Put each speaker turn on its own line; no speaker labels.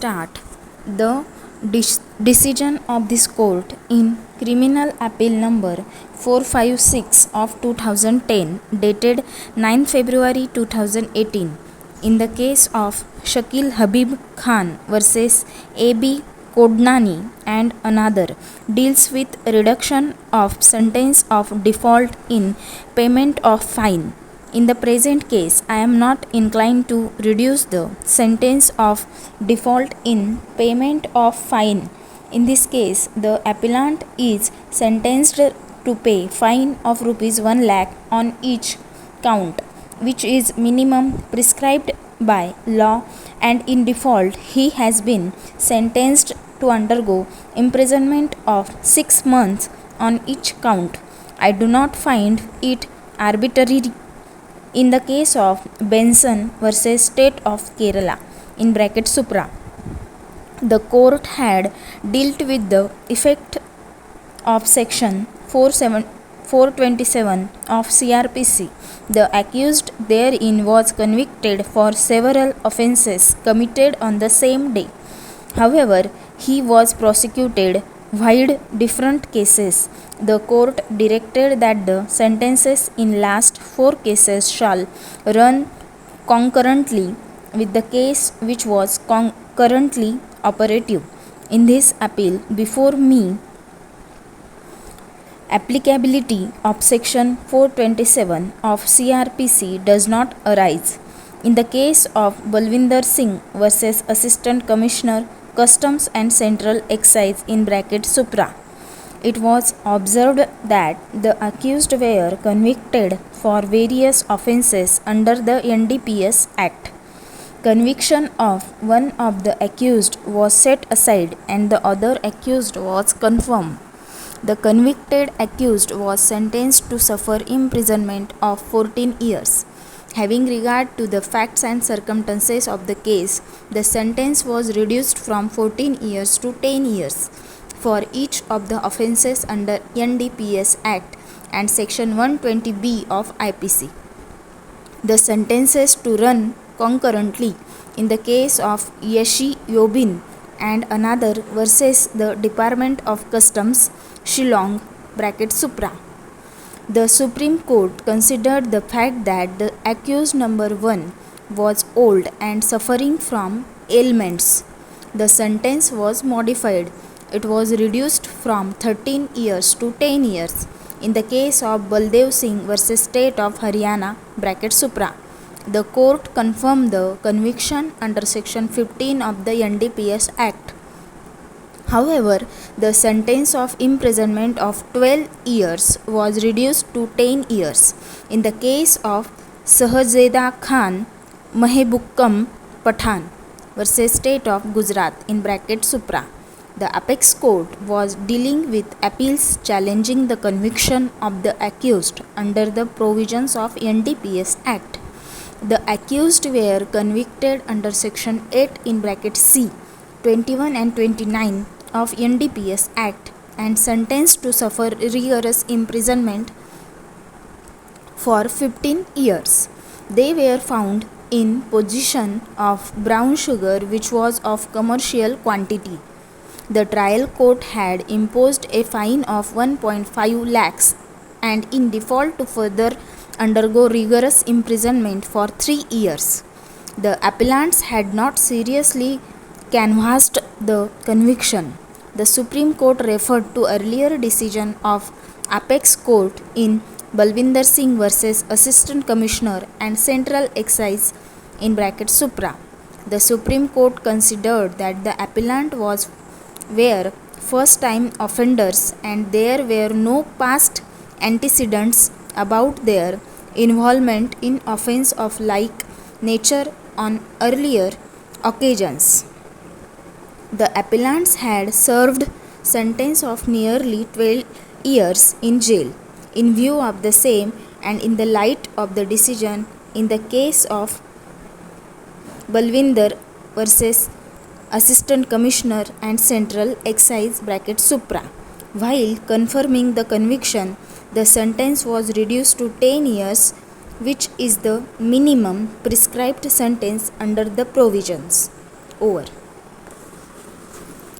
start. The decision of this court in Criminal Appeal number 456 of 2010 dated 9 February 2018 in the case of Shakil Habib Khan versus A.B. Kodnani and another deals with reduction of sentence of default in payment of fine. In the present case, I am not inclined to reduce the sentence of default in payment of fine. In this case, the appellant is sentenced to pay fine of rupees 1 lakh on each count, which is minimum prescribed by law, and in default he has been sentenced to undergo imprisonment of 6 months on each count. I do not find it arbitrary. In the case of Benson versus State of Kerala (Supra), the court had dealt with the effect of section 427 of CRPC. The accused therein was convicted for several offences committed on the same day. However, he was prosecuted wide different cases. The court directed that the sentences in last 4 cases shall run concurrently with the case which was currently operative. In this appeal before me, applicability of section 427 of CRPC does not arise. In the case of Balwinder Singh versus Assistant Commissioner Customs and Central Excise (Supra), it was observed that the accused were convicted for various offences under the NDPS Act. Conviction of one of the accused was set aside and the other accused was confirmed. The convicted accused was sentenced to suffer imprisonment of 14 years. Having regard to the facts and circumstances of the case, the sentence was reduced from 14 years to 10 years for each of the offences under NDPS Act and Section 120B of IPC. The sentences to run concurrently in the case of Yashi Yobin and another versus the Department of Customs, Shillong (Supra). The Supreme Court considered the fact that the accused number 1 was old and suffering from ailments. The sentence was modified. It was reduced from 13 years to 10 years in the case of Baldev Singh versus State of Haryana (Supra). The court confirmed the conviction under section 15 of the NDPS Act. However, the sentence of imprisonment of 12 years was reduced to 10 years in the case of Sahzada Khan Mahbukum Pathan versus State of Gujarat (Supra). The apex court was dealing with appeals challenging the conviction of the accused under the provisions of NDPS Act. The accused were convicted under section 8 (C), 21 and 29 of NDPS Act and sentenced to suffer rigorous imprisonment for 15 years. They were found in possession of brown sugar which was of commercial quantity. The trial court had imposed a fine of 1.5 lakhs and in default to further undergo rigorous imprisonment for 3 years. The appellants had not seriously canvassed the conviction. The Supreme Court referred to earlier decision of apex court in Balwinder Singh versus Assistant Commissioner and Central Excise (Supra). The Supreme Court considered that the appellant were first-time offenders and there were no past antecedents about their involvement in offence of like nature on earlier occasions. The appellants had served sentence of nearly 12 years in jail. In view of the same and in the light of the decision in the case of Balwinder versus Assistant Commissioner and Central Excise (Supra), while confirming the conviction, the sentence was reduced to 10 years, which is the minimum prescribed sentence under the provisions. Over.